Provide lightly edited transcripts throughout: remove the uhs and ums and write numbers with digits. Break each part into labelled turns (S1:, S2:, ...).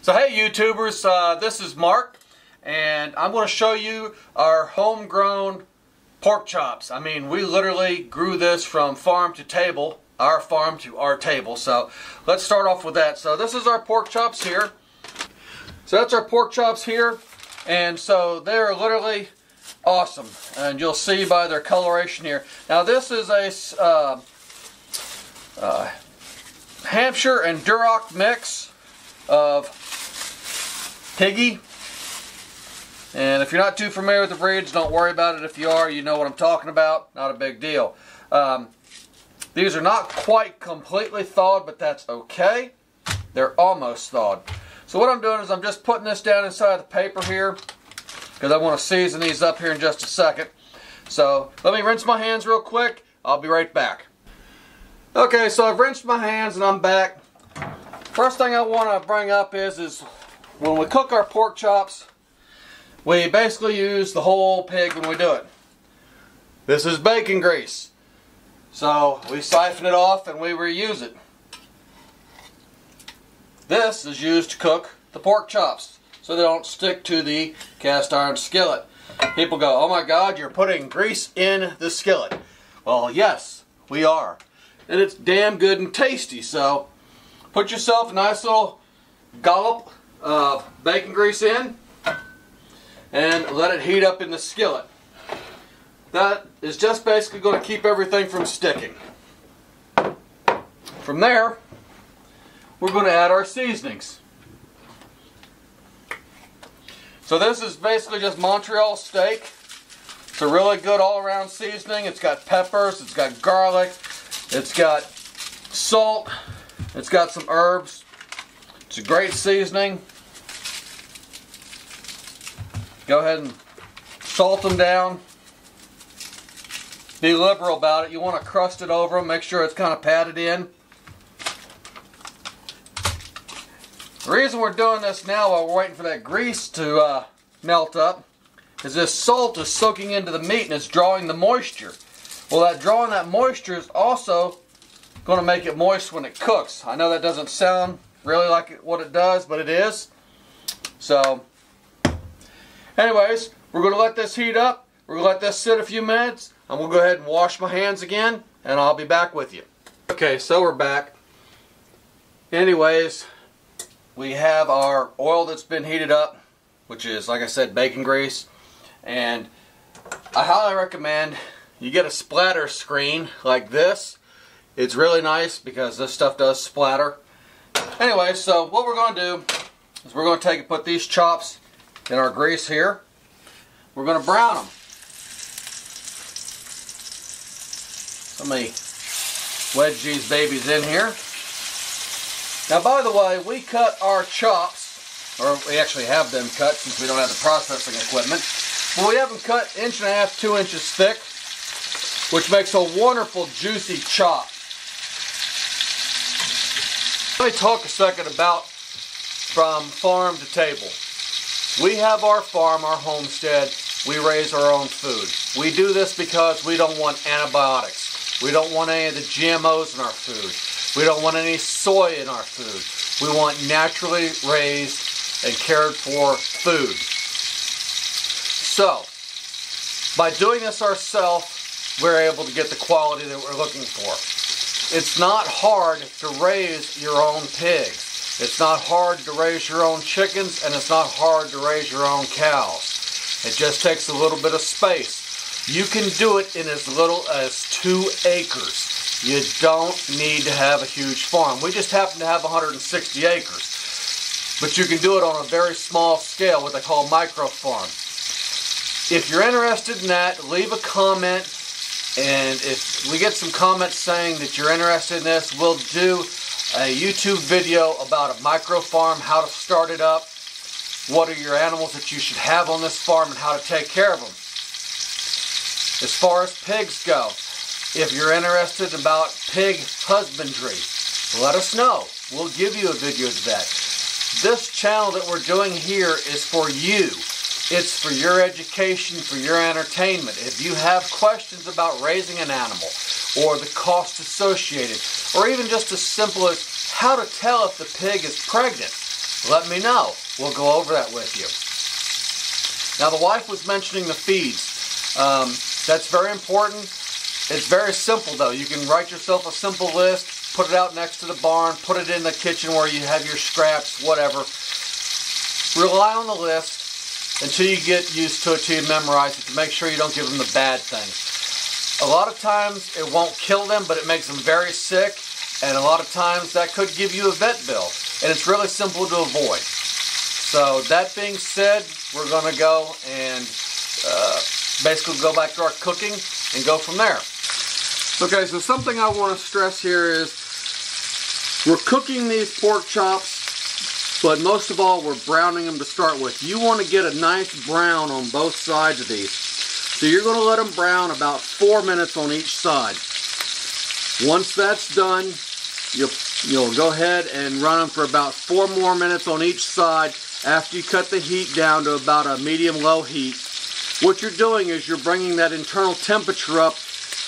S1: So hey YouTubers, this is Mark, and I'm going to show you our homegrown pork chops. I mean, we literally grew this from farm to table, our farm to our table. So let's start off with that. So this is our pork chops here. So that's our pork chops here, and so they're literally awesome, and you'll see by their coloration here. Now this is a Hampshire and Duroc mix of piggy, and if you're not too familiar with the breeds, don't worry about it. If you are, you know what I'm talking about. Not a big deal. These are not quite completely thawed, but that's okay. They're almost thawed. So what I'm doing is I'm just putting this down inside the paper here, because I want to season these up here in just a second. So let me rinse my hands real quick. I'll be right back. Okay, so I've rinsed my hands and I'm back. First thing I want to bring up is when we cook our pork chops, we basically use the whole pig when we do it. This is bacon grease. So we siphon it off and we reuse it. This is used to cook the pork chops so they don't stick to the cast iron skillet. People go, oh my God, you're putting grease in the skillet. Well, yes, we are. And it's damn good and tasty. So put yourself a nice little dollop of bacon grease in and let it heat up in the skillet. That is just basically going to keep everything from sticking. From there, we're going to add our seasonings. So this is basically just Montreal steak. It's a really good all-around seasoning. It's got peppers, it's got garlic, it's got salt, it's got some herbs. It's a great seasoning. Go ahead and salt them down. Be liberal about it. You want to crust it over them. Make sure it's kind of patted in. The reason we're doing this now while we're waiting for that grease to melt up is this salt is soaking into the meat and it's drawing the moisture. Well, drawing that moisture is also going to make it moist when it cooks. I know that doesn't sound really like what it does, but it is. So anyways, we're going to let this heat up. We're going to let this sit a few minutes. I'm going to go ahead and wash my hands again, and I'll be back with you. Okay, so we're back. Anyways, we have our oil that's been heated up, which is, like I said, bacon grease. And I highly recommend you get a splatter screen like this. It's really nice because this stuff does splatter. Anyway, so what we're going to do is we're going to take and put these chops in our grease here. We're going to brown them. Let me wedge these babies in here. Now, by the way, we cut our chops, or we actually have them cut since we don't have the processing equipment. But we have them cut 1.5 inches, 2 inches thick, which makes a wonderful juicy chop. Let me talk a second about from farm to table. We have our farm, our homestead. We raise our own food. We do this because we don't want antibiotics. We don't want any of the GMOs in our food. We don't want any soy in our food. We want naturally raised and cared for food. So, by doing this ourselves, we're able to get the quality that we're looking for. It's not hard to raise your own pigs. It's not hard to raise your own chickens, and it's not hard to raise your own cows. It just takes a little bit of space. You can do it in as little as 2 acres. You don't need to have a huge farm. We just happen to have 160 acres. But you can do it on a very small scale, what they call micro farm. If you're interested in that, leave a comment. And if we get some comments saying that you're interested in this, we'll do a YouTube video about a micro farm, how to start it up, what are your animals that you should have on this farm, and how to take care of them. As far as pigs go, if you're interested about pig husbandry, let us know. We'll give you a video of that. This channel that we're doing here is for you. It's for your education, for your entertainment. If you have questions about raising an animal, or the cost associated, or even just as simple as how to tell if the pig is pregnant, let me know. We'll go over that with you. Now the wife was mentioning the feeds. That's very important. It's very simple though. You can write yourself a simple list, put it out next to the barn, put it in the kitchen where you have your scraps, whatever. Rely on the list until you get used to it, till you memorize it, to make sure you don't give them the bad things. A lot of times it won't kill them, but it makes them very sick, and a lot of times that could give you a vet bill, and it's really simple to avoid. So that being said, we're going to go and basically go back to our cooking and go from there. Okay, so something I want to stress here is we're cooking these pork chops, but most of all we're browning them to start with. You want to get a nice brown on both sides of these. So you're going to let them brown about 4 minutes on each side. Once that's done, you'll go ahead and run them for about 4 more minutes on each side after you cut the heat down to about a medium-low heat. What you're doing is you're bringing that internal temperature up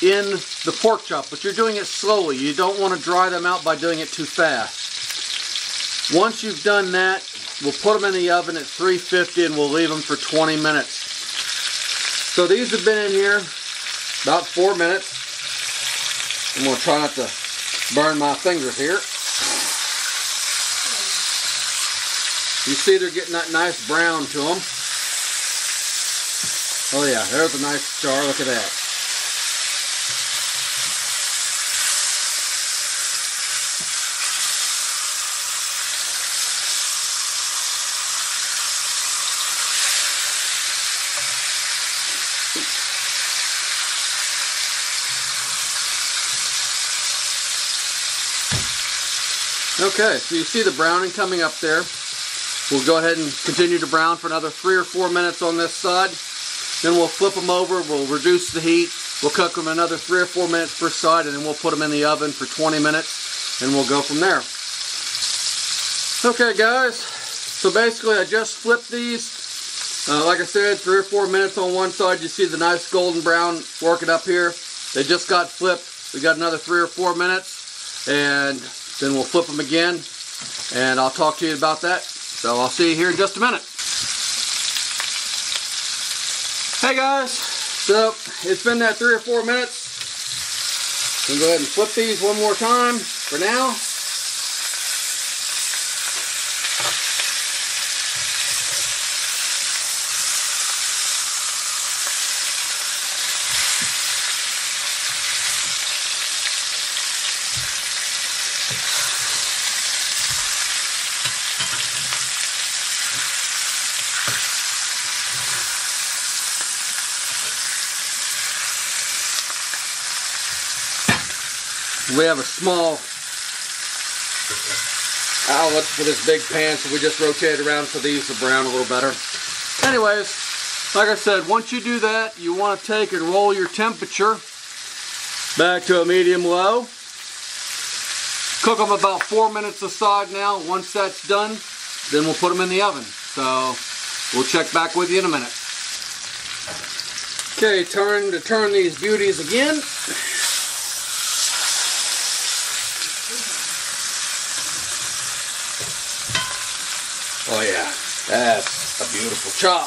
S1: in the pork chop, but you're doing it slowly. You don't want to dry them out by doing it too fast. Once you've done that, we'll put them in the oven at 350 and we'll leave them for 20 minutes. So these have been in here about 4 minutes. I'm going to try not to burn my fingers here. You see they're getting that nice brown to them. Oh yeah, there's a nice char. Look at that. Okay, so you see the browning coming up there. We'll go ahead and continue to brown for another 3 or 4 minutes on this side. Then we'll flip them over, we'll reduce the heat, we'll cook them another 3 or 4 minutes per side, and then we'll put them in the oven for 20 minutes, and we'll go from there. Okay guys, so basically I just flipped these. Like I said, 3 or 4 minutes on one side. You see the nice golden brown working up here. They just got flipped. We got another 3 or 4 minutes, and then we'll flip them again, and I'll talk to you about that. So I'll see you here in just a minute. Hey guys, so it's been that 3 or 4 minutes. We'll go ahead and flip these one more time for now. We have a small outlet for this big pan, so we just rotate it around so these will brown a little better. Anyways, like I said, once you do that, you want to take and roll your temperature back to a medium-low. Cook them about 4 minutes aside now. Once that's done, then we'll put them in the oven. So we'll check back with you in a minute. Okay, turn these beauties again. Oh yeah, that's a beautiful chop.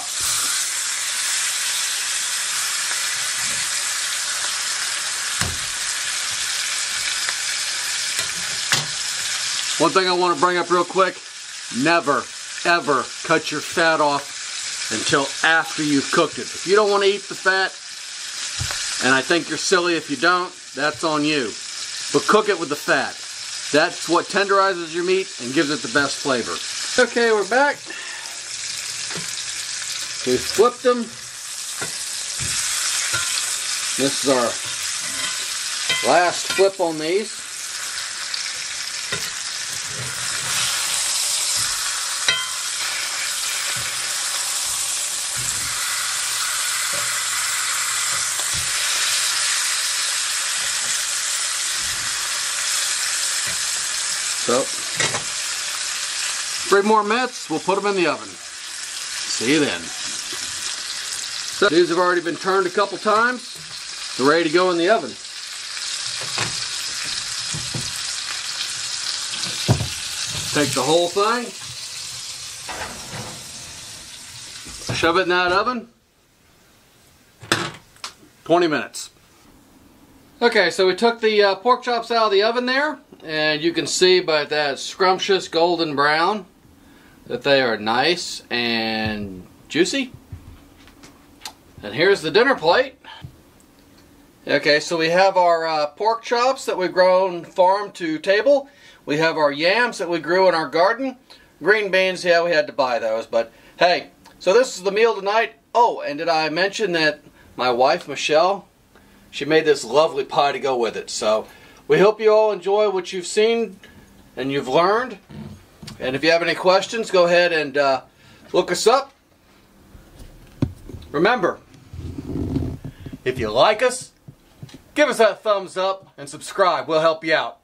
S1: One thing I want to bring up real quick, never ever cut your fat off until after you've cooked it. If you don't want to eat the fat, and I think you're silly if you don't, that's on you. But cook it with the fat. That's what tenderizes your meat and gives it the best flavor. Okay, we're back. We flipped them. This is our last flip on these. So, 3 more minutes, we'll put them in the oven. See you then. So, these have already been turned a couple times. They're ready to go in the oven. Take the whole thing, Shove it in that oven. 20 minutes. Okay, so we took the pork chops out of the oven there, and you can see by that scrumptious golden brown that they are nice and juicy. And here's the dinner plate. Okay, so we have our pork chops that we've grown farm to table. We have our yams that we grew in our garden. Green beans, yeah, we had to buy those, but hey, so this is the meal tonight. Oh, and did I mention that my wife, Michelle, she made this lovely pie to go with it. So we hope you all enjoy what you've seen and you've learned. And if you have any questions, go ahead and look us up. Remember, if you like us, give us that thumbs up and subscribe. We'll help you out.